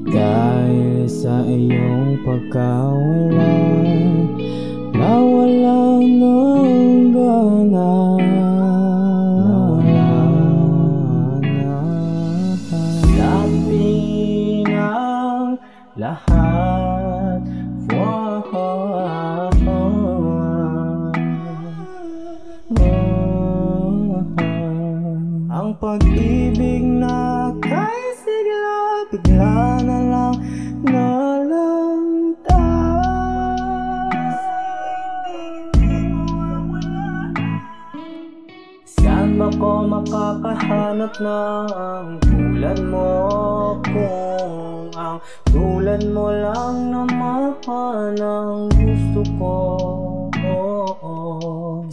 Dahil sa iyong pagkawala, nawala ng gana, sabi ng lahat. Ang pag-ibig na kay sigla, bigla na lang nalantas. Saan ba ko makakahanap ng tulad mo? Kung ang tulad mo lang naman ang gusto ko.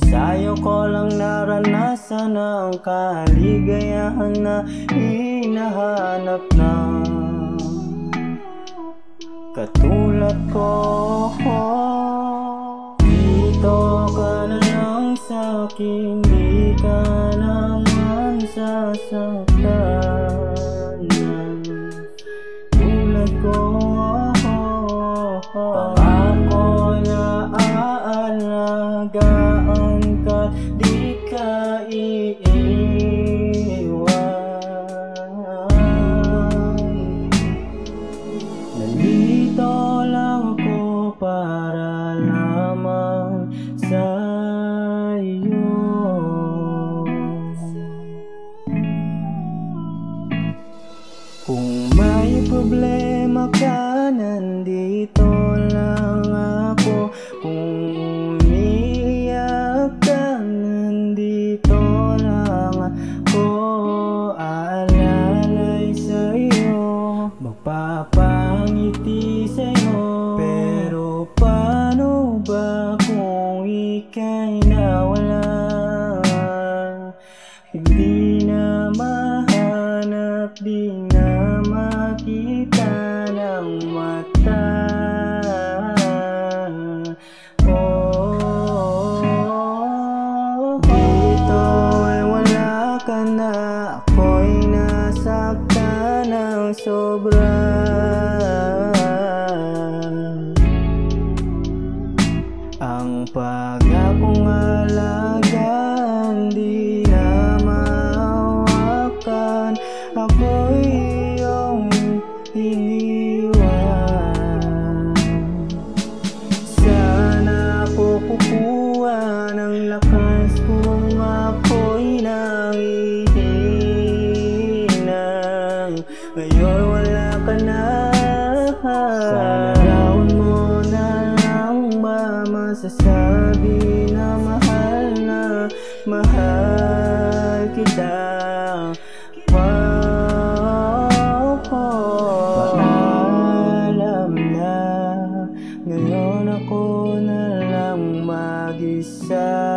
Sa'yo ko lang naranasan ang kaligayahan na hinahanap na katulad ko. Dito ka na lang sa'kin, di ka naman sasaktan tulad ko. Pangako na aalagaan ka, di ka iiwan. Nandito lang ako para lamang sa iyo. Kung may problema ka, nandito lang ako. Kung umiiyak ka, nandito lang ako. Aalalay sa'yo, magpapangiti sa'yo. Pero paano ba kung ika'y nawala? Hindi na mahanap, di na makita ng mata. Dito ay wala ka na, ako'y nasaktan ng sobra. Ang pag-akong alagaan, di na mahawakan, ako'y iyong iniwan. Sana ako kukuha ng lakas kung ako'y nangihina. Ngayon wala ka na. Sana raw mo na lang ba masasabi na mahal kita. Paalam na, ngayon ako na lang mag-isa.